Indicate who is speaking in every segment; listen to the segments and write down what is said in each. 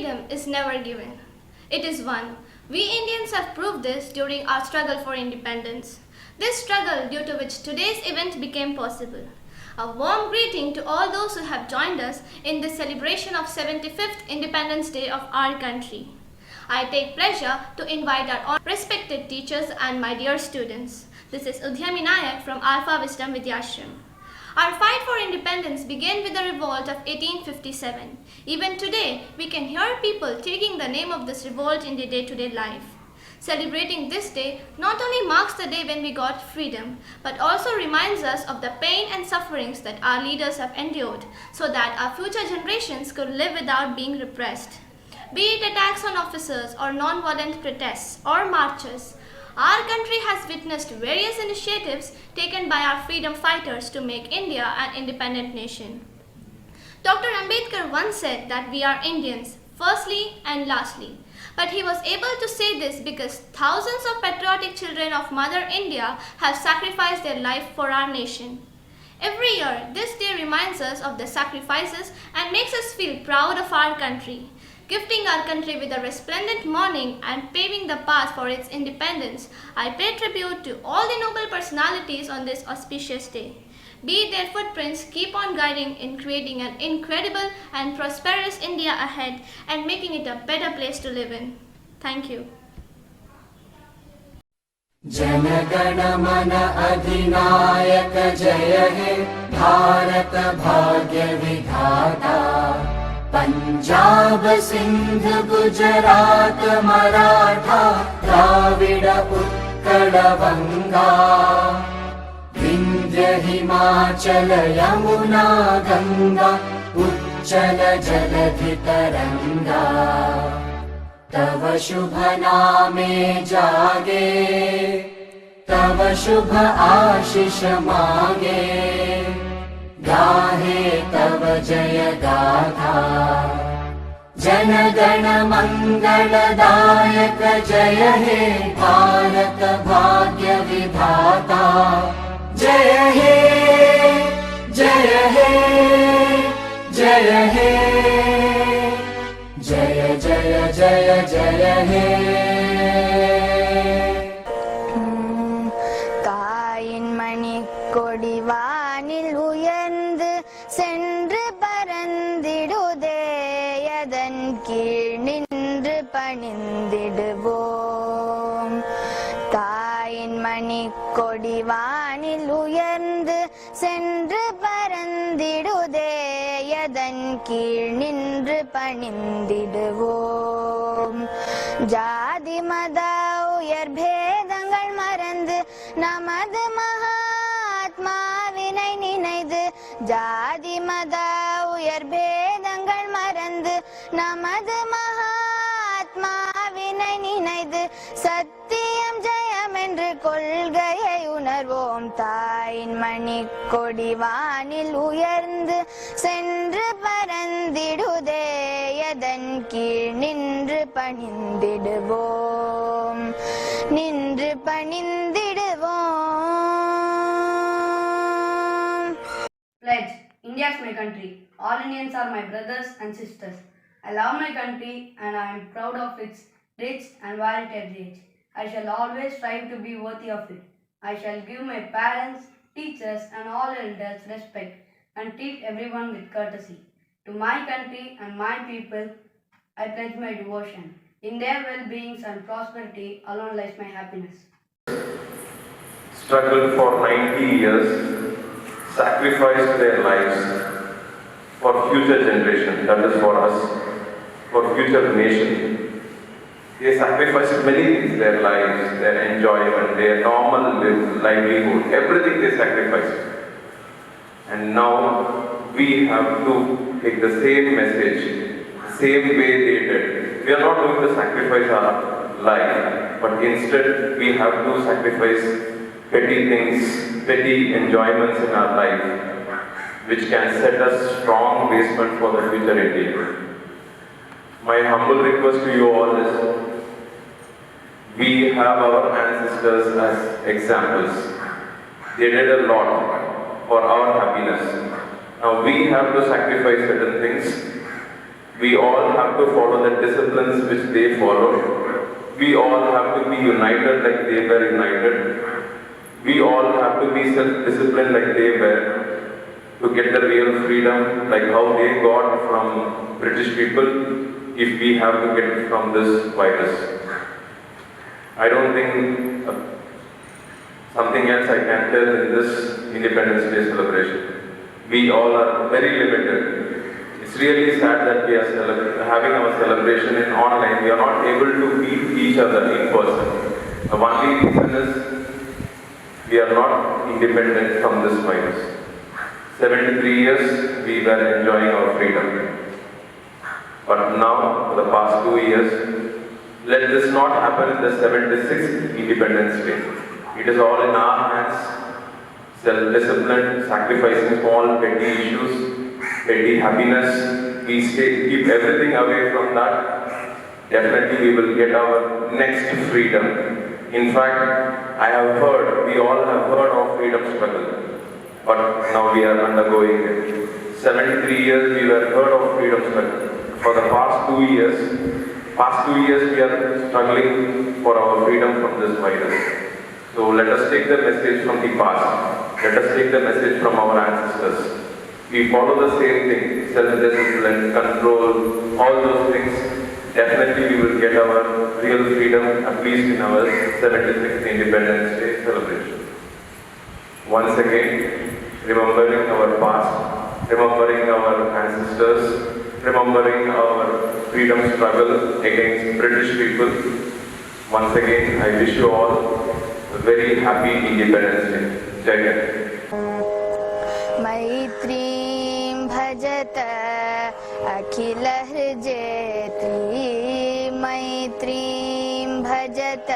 Speaker 1: freedom is never given. It is won. We Indians have proved this during our struggle for independence. This struggle due to which today's event became possible. A warm greeting to all those who have joined us in this celebration of 75th Independence Day of our country. I take pleasure to invite our respected teachers and my dear students. This is Udhyami Nayak from Alpha Wisdom Vidyashram. Our fight for independence began with the revolt of 1857. Even today, we can hear people taking the name of this revolt in their day-to-day life. Celebrating this day not only marks the day when we got freedom, but also reminds us of the pain and sufferings that our leaders have endured, so that our future generations could live without being repressed. Be it attacks on officers or non-violent protests or marches, our country has witnessed various initiatives taken by our freedom fighters to make India an independent nation. Dr. Ambedkar once said that we are Indians, firstly and lastly. But he was able to say this because thousands of patriotic children of Mother India have sacrificed their life for our nation. Every year, this day reminds us of the sacrifices and makes us feel proud of our country. Gifting our country with a resplendent morning and paving the path for its independence, I pay tribute to all the noble personalities on this auspicious day. Be their footprints keep on guiding in creating an incredible and prosperous India ahead and making it a better place to live in. Thank you.
Speaker 2: Jana Gana मन अधिनायक जय हे भारत भाग्य विधाता पंजाब सिंध गुजरात मराठा द्राविड उत्कल बंगा विंध्य हिमाचल यमुना गंगा उच्चल जलधि तरंगा तव शुभ नामे जागे तव शुभ आशीष मांगे गाहे तव जय गाथा जन गण मंगलदायक जय हे भारत भाग्य विधाता जय हे जय हे जय हे जय जय जय जय हे
Speaker 3: தாயின் மணி கொடிவானில் உயர்ந்து சென்று பறந்திடுதே அதன் கீழ் நின்று பணிந்திடுவோம் தாயின் மணி கொடிவானில் உயர்ந்து சென்று பறந்திடுதே அதன் கீழ் நின்று பணிந்திடுவோம் ஜாதி மத உயர் பேதங்கள் மறந்து நமது மகாத்மாவினை நினைந்து ஜாதி மத உயர் பேதங்கள் மறந்து நமது மகாத்மாவினை நினைந்து சத்தியம் ஜெயம் என்று கொள்கையை உணர்வோம் தாயின் மணி கொடிவானில் உயர்ந்து சென்று பறந்திடுதே அதன் கீழ் நின்று பணிந்திடுவோம் நின்று பணிந்திடுவோம்.
Speaker 4: Pledge. India is my country. All Indians are my brothers and sisters. I love my country and I am proud of its rich and varied heritage. I shall always strive to be worthy of it. I shall give my parents, teachers and all elders respect and treat everyone with courtesy. To my country and my people, I pledge my devotion. In their well-being and prosperity alone lies my happiness.
Speaker 5: Struggled for 90 years, sacrificed their lives for future generation, that is for us, for future nation. They sacrificed many things, their lives, their enjoyment, their normal livelihood, everything they sacrificed. And now we have to take the same message, same way they did. We are not going to sacrifice our life, but instead we have to sacrifice petty things, petty enjoyments in our life, which can set us strong basement for the future India. My humble request to you all is, we have our ancestors as examples. They did a lot for our happiness. Now we have to sacrifice certain things We all have to follow the disciplines which they followed. We all have to be united like they were united. We all have to be self-disciplined like they were to get the real freedom like how they got from British people if we have to get it from this virus. I don't think something else I can tell in this Independence Day celebration. We all are very limited. It's really sad that we are having our celebration in online. We are not able to meet each other in person. The only reason is we are not independent from this virus. 73 years we were enjoying our freedom. But now, for the past 2 years, let this not happen in the 76th Independence Day. It is all in our hands. Self-discipline, sacrificing small petty issues, petty happiness. We keep everything away from that. Definitely we will get our next freedom. In fact, I have heard, we all have heard of freedom struggle. But now we are undergoing it. 73 years we were heard of freedom struggle. For the past 2 years we are struggling for our freedom from this virus. So let us take the message from the past. Let us take the message from our ancestors. We follow the same thing, self-discipline, control, all those things. Definitely we will get our real freedom, at least in our 76th Independence Day celebration. Once again, remembering our past, remembering our ancestors, remembering our freedom struggle against British people. Once again, I wish you all a very happy Independence Day. Jai Hind.
Speaker 3: मैत्रीं भजत अखिल हृजेत्री मैत्रीं भजत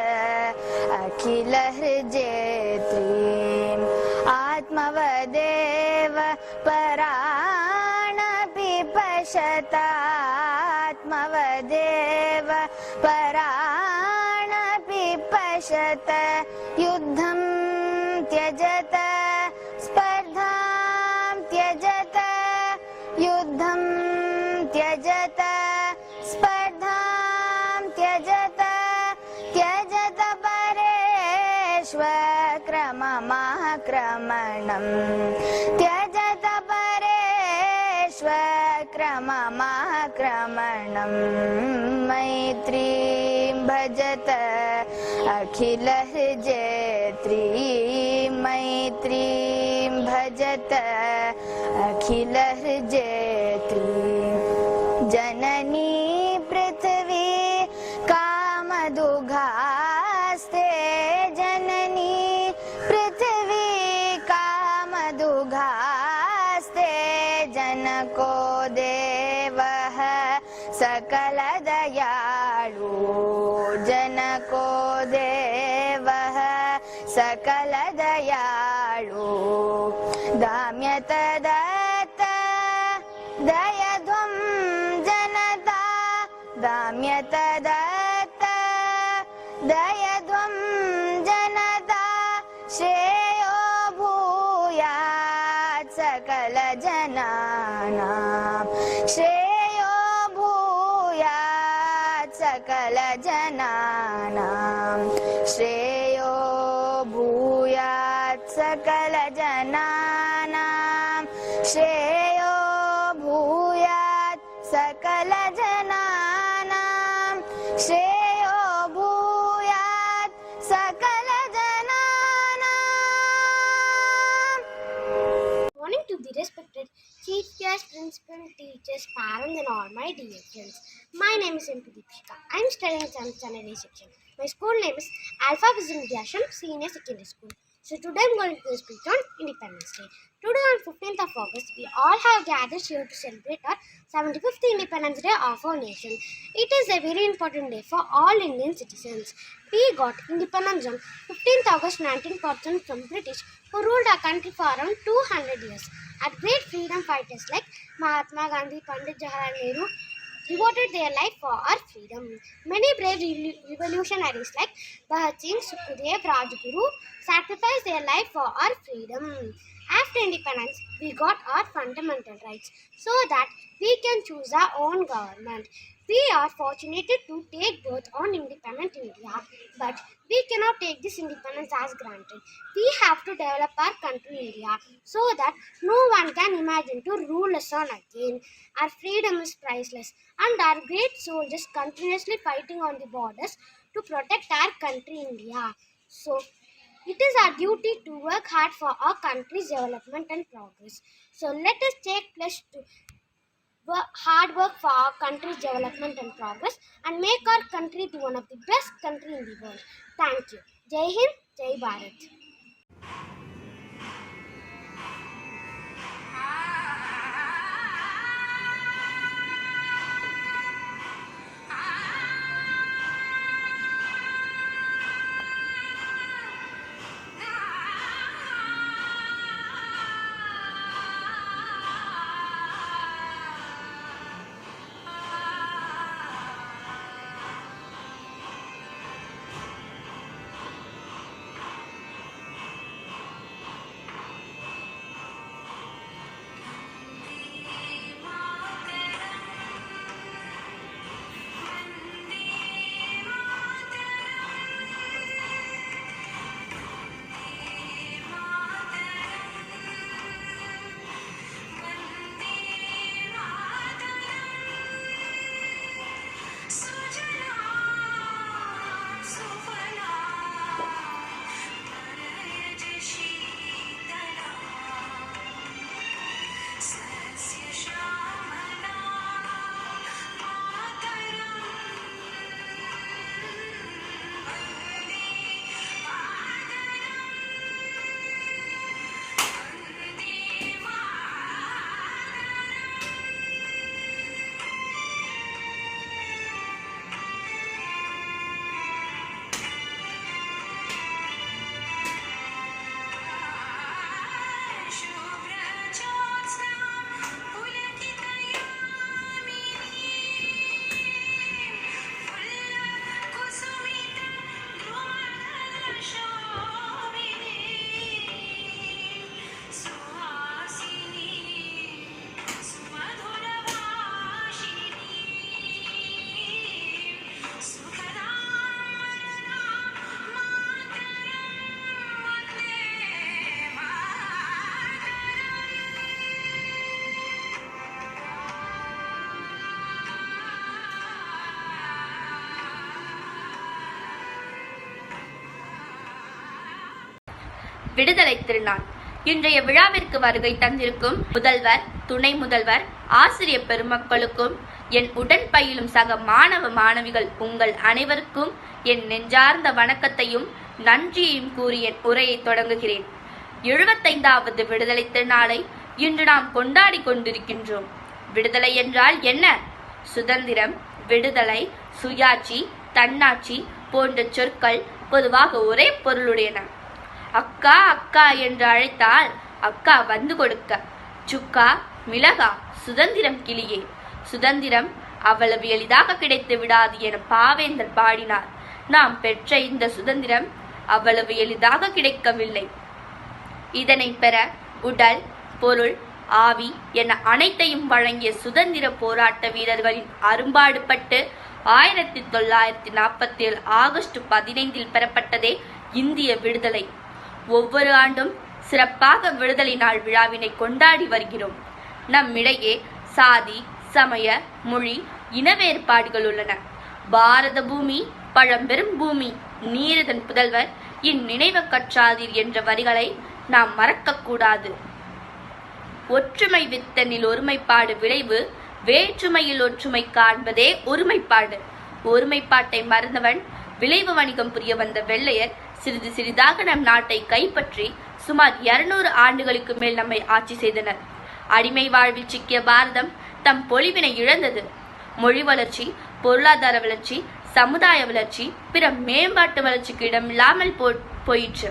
Speaker 3: अखिल हृजेत्री आत्मवदेव पराण पिपशत आत्मवदेव पराण पिपशत युद्धं त्यजत स्पर्धां त्यजत युद्धं त्यजत स्पर्धां त्यजत त्यजत परेष्वक्रममाक्रमणम् त्यजत परेष्वक्रममाक्रमणम् मैत्रीं भजत अखिल हृजेत्री मैत्रीं भजत अखिल हृजेत्री जननी पृथ्वी कामदुघास्ते जननी पृथ्वी कामदुघास्ते जनको देवः सकल दयालु जनको देवः सकल दयालु दाम्यत दत्त दयध्वं जनता दाम्यत दत्त दयध्वं जनता श्रेयो भूयात् सकल जनानां श्रेयो भूयात् सकल जनानां श्रेयो भूयात् सकल जनानां श्रेयो भूयात् सकल जनानां श्रेयो भूयात् सकल जनानां.
Speaker 6: Morning to the respected chief guest, principal, teachers, parents, and all my dear friends. My name is M. Deepika. I am studying in 7th standard A section. My school name is Alpha Vision Vyasham Senior Secondary School. So today I am going to speak on Independence Day. Today on 15th of August, we all have gathered here to celebrate our 75th Independence Day of our nation. It is a very important day for all Indian citizens. We got independence on 15th August 1947 from British, who ruled our country for around 200 years. Our great freedom fighters like Mahatma Gandhi, Pandit Jawaharlal Nehru, devoted their life for our freedom. Many brave revolutionaries like Bhagat Singh, Sukhdev, Rajguru sacrificed their life for our freedom. After independence, we got our fundamental rights so that we can choose our own government. We are fortunate to take birth on independent India, but we cannot take this independence as granted. We have to develop our country India so that no one can imagine to rule us on again. Our freedom is priceless, and our great soldiers continuously fighting on the borders to protect our country India. So it is our duty to work hard for our country's development and progress. So let us take pledge to hard work for our country's development and progress and make our country to one of the best country in the world. Thank you. Jai Hind, Jai Bharat.
Speaker 7: விடுதலை திருநாள் இன்றைய விழாவிற்கு வருகை தந்திருக்கும் முதல்வர், துணை முதல்வர், ஆசிரியர் பெருமக்களுக்கும், என் உடன் பயிலும் சக மாணவ மாணவிகள் உங்கள் அனைவருக்கும் என் நெஞ்சார்ந்த வணக்கத்தையும் நன்றியையும் கூறி என் உரையை தொடங்குகிறேன். 75வது விடுதலை திருநாளை இன்று நாம் கொண்டாடி கொண்டிருக்கின்றோம். விடுதலை என்றால் என்ன? சுதந்திரம், விடுதலை, சுயாட்சி, தன்னாட்சி போன்ற சொற்கள் பொதுவாக ஒரே பொருளுடையன. அக்கா அக்கா என்று அழைத்தால் அக்கா வந்து கொடுக்க, சுக்கா மிளகா, சுதந்திரம் கிளியே. சுதந்திரம் அவ்வளவு எளிதாக கிடைத்து விடாது என பாவேந்தர் பாடினார். நாம் பெற்ற இந்த சுதந்திரம் அவ்வளவு எளிதாக கிடைக்கவில்லை. இதனை பெற உடல், பொருள், ஆவி என அனைத்தையும் வழங்கிய சுதந்திர போராட்ட வீரர்களின் அரும்பாடுபட்டு 1947 ஆகஸ்ட் 15 பெறப்பட்டதே இந்திய விடுதலை. ஒவ்வொரு ஆண்டும் சிறப்பாக விடுதலை நாள் விழாவினை கொண்டாடி வருகிறோம். நம்மிடையே சாதி, சமய, மொழி, இன வேறுபாடுகள் உள்ளன. பாரத பூமி பழம்பெரும் பூமி, நீரதன் புதல்வர் இந்நினைவு கற்றாதீர் என்ற வரிகளை நாம் மறக்கக்கூடாது. ஒற்றுமை வித்தனில் ஒருமைப்பாடு விளைவு, வேற்றுமையில் ஒற்றுமை காண்பதே ஒருமைப்பாடு. ஒருமைப்பாட்டை மறந்தவன் விளைவு வணிகம் புரிய வந்த வெள்ளையர் சிறிது சிறிதாக நம் நாட்டை கைப்பற்றி சுமார் 200 ஆண்டுகளுக்கு மேல் நம்மை ஆட்சி செய்தனர். அடிமை வாழ்வில் சிக்கிய பாரதம் தம் பொலிவினை இழந்தது. மொழி வளர்ச்சி, பொருளாதார வளர்ச்சி, சமுதாய வளர்ச்சி, பிற மேம்பாட்டு வளர்ச்சிக்கு இடமில்லாமல் போயிற்று.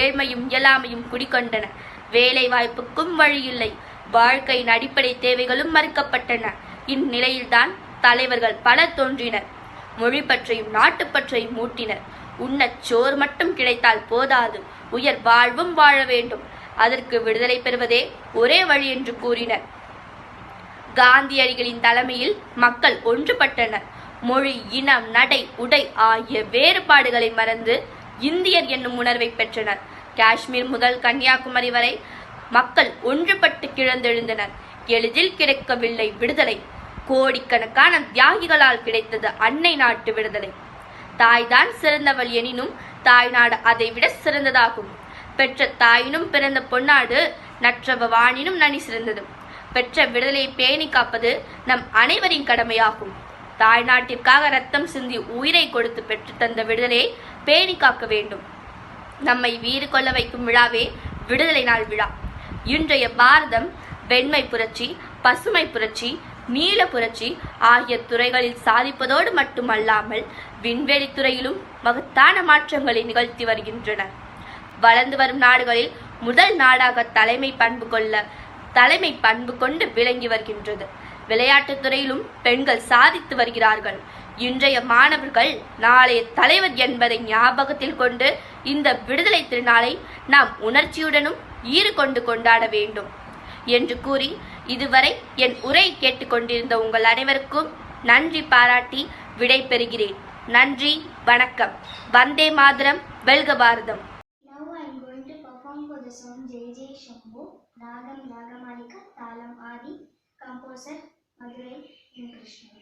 Speaker 7: ஏழ்மையும் இயலாமையும் குடிக்கொண்டன. வேலை வாய்ப்புக்கும் வழி இல்லை. வாழ்க்கையின் அடிப்படை தேவைகளும் மறுக்கப்பட்டன. இந்நிலையில்தான் தலைவர்கள் பலர் தோன்றினர். மொழி பற்றையும் நாட்டுப்பற்றையும் மூட்டினர். உண்ணச் சோறு மட்டும் கிடைத்தால் போதாது, உயர் வாழ்வும் வாழ வேண்டும். அதற்கு விடுதலை பெறுவதே ஒரே வழி என்று கூறினர். காந்தியடிகளின் தலைமையில் மக்கள் ஒன்றுபட்டனர். மொழி, இனம், நடை, உடை ஆகிய வேறுபாடுகளை மறந்து இந்தியர் என்னும் உணர்வை பெற்றனர். காஷ்மீர் முதல் கன்னியாகுமரி வரை மக்கள் ஒன்றுபட்டு கிளர்ந்தெழுந்தனர். எளிதில் கிடைக்கவில்லை விடுதலை. கோடிக்கணக்கான தியாகிகளால் கிடைத்தது அன்னை நாட்டு விடுதலை. தாய்தான் சிறந்தவள் எனினும் தாய்நாடு அதைவிட சிறந்ததாகும். பெற்ற தாயினும் பிறந்த பொன்னாடு நற்றவ வாணினும் நனி சிறந்தது. பெற்ற விடுதலையை பேணி காப்பது நம் அனைவரின் கடமையாகும். தாய்நாட்டிற்காக ரத்தம் சிந்தி உயிரை கொடுத்து பெற்று தந்த விடுதலையை பேணி காக்க வேண்டும். நம்மை வீறு கொள்ள வைக்கும் விழாவே விடுதலை நாள் விழா. இன்றைய பாரதம் வெண்மை புரட்சி, பசுமை புரட்சி, நீல புரட்சி ஆகிய துறைகளில் சாதிப்பதோடு மட்டுமல்லாமல் விண்வெளி துறையிலும் மகத்தான மாற்றங்களை நிகழ்த்தி வருகின்றனர். வளர்ந்து வரும் நாடுகளில் முதல் நாடாக தலைமை பண்பு கொண்டு விளங்கி வருகின்றது. விளையாட்டுத் துறையிலும் பெண்கள் சாதித்து வருகிறார்கள். இன்றைய மாணவர்கள் நாளைய தலைவர் என்பதை ஞாபகத்தில் கொண்டு இந்த விடுதலை திருநாளை நாம் உணர்ச்சியுடனும் ஈறு கொண்டு கொண்டாட வேண்டும் என்று கூறி இதுவரை என் உரை கேட்டுக்கொண்டிருந்த உங்கள் அனைவருக்கும் நன்றி பாராட்டி விடை பெறுகிறேன். நன்றி, வணக்கம். வந்தே மாதரம், வெல்க பாரதம்.
Speaker 6: Now I am going to perform for the song Jai Jai Shambhu, Ragam Ragamalika, Talam Adi, composer Madurai M. Krishna.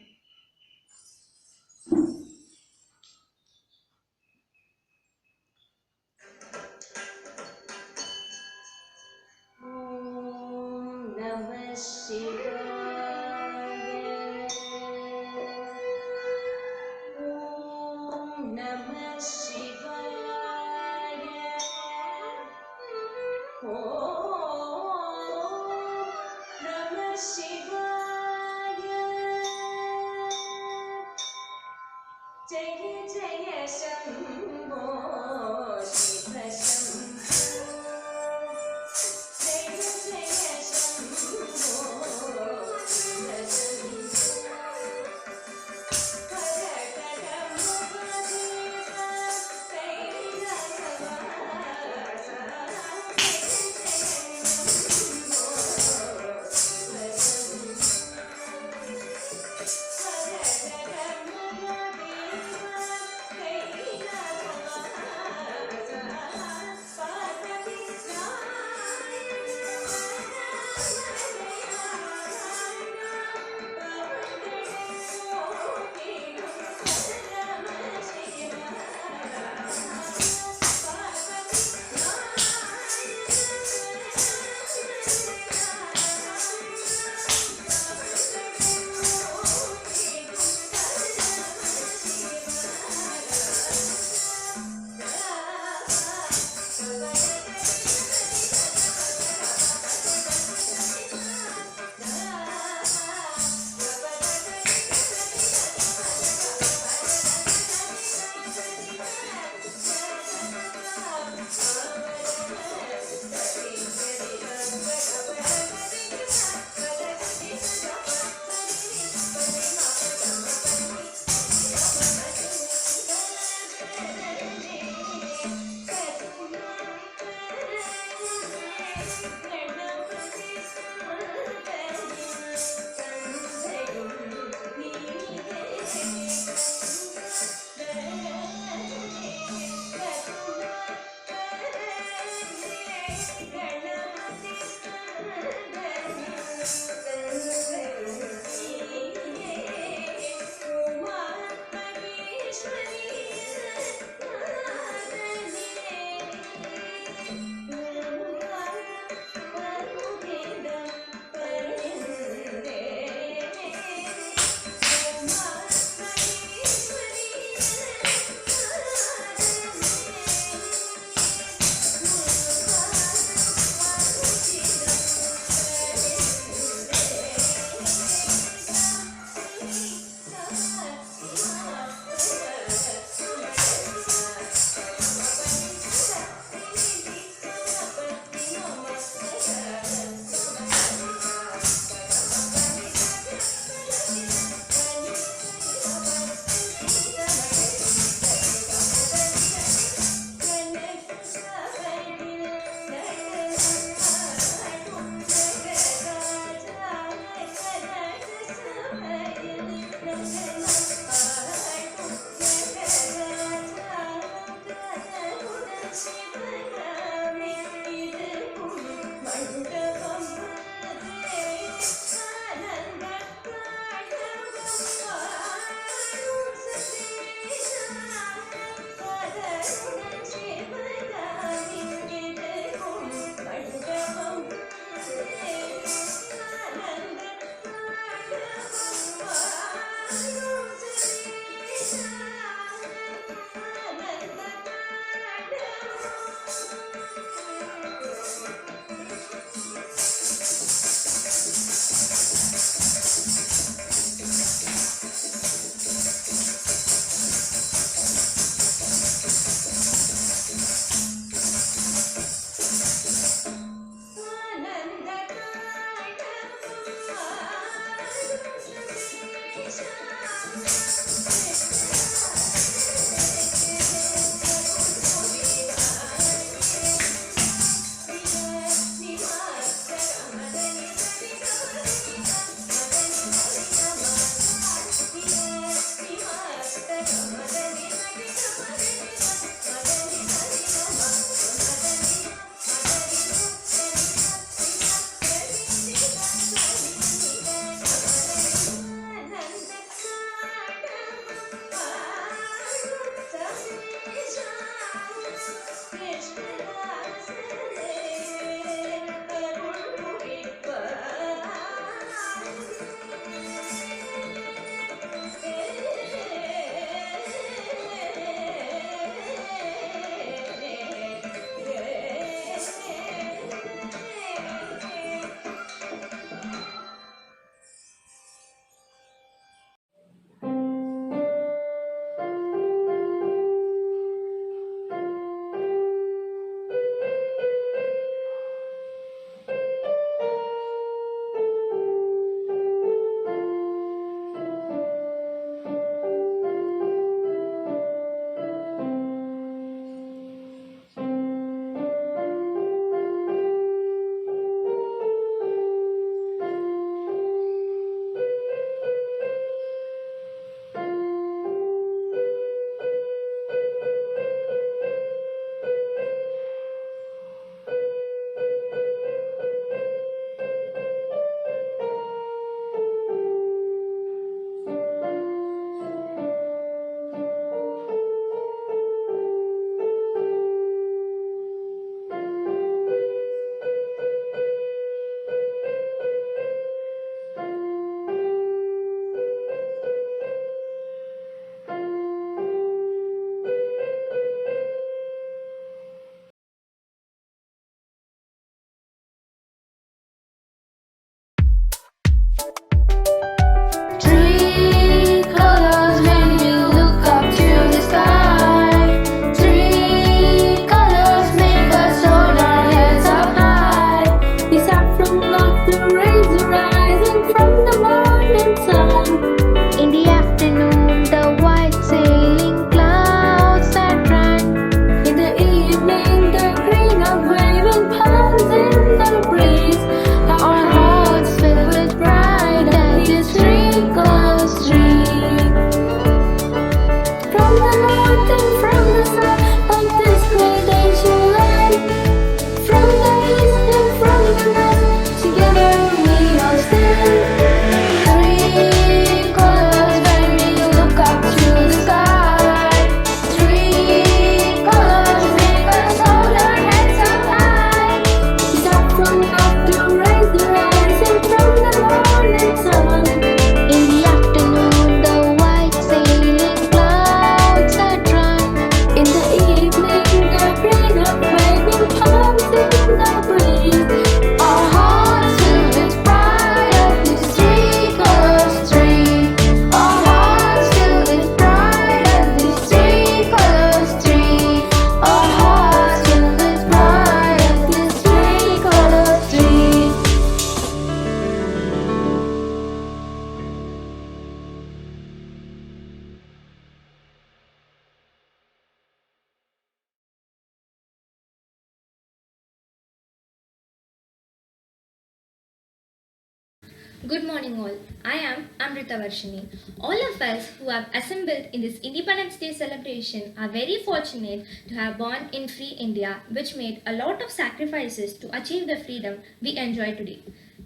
Speaker 8: Good morning all. I am Amrita Varshini. All of us who have assembled in this Independence Day celebration are very fortunate to have born in free India, which made a lot of sacrifices to achieve the freedom we enjoy today.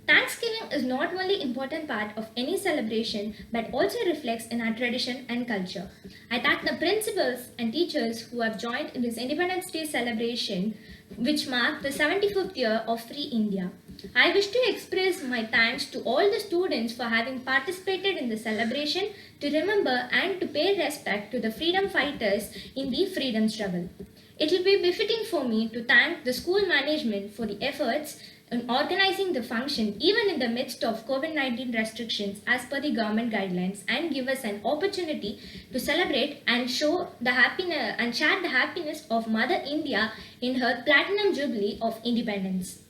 Speaker 8: Thanksgiving is not only important part of any celebration but also reflects in our tradition and culture. I thank the principals and teachers who have joined in this Independence Day celebration which mark the 75th year of Free India. I wish to express my thanks to all the students for having participated in the celebration to remember and to pay respect to the freedom fighters in the freedom struggle. It will be befitting for me to thank the school management for the efforts in organizing the function even in the midst of COVID-19 restrictions as per the government guidelines and give us an opportunity to celebrate and show the happiness and share the happiness of Mother India in her Platinum Jubilee of Independence.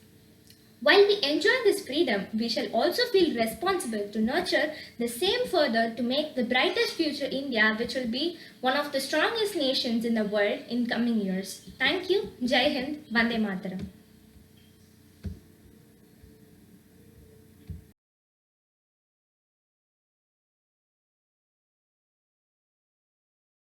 Speaker 8: While we enjoy this freedom, we shall also feel responsible to nurture the same further to make the brightest future India, which will be one of the strongest nations in the world in coming years. Thank you. Jai Hind. Vande Mataram.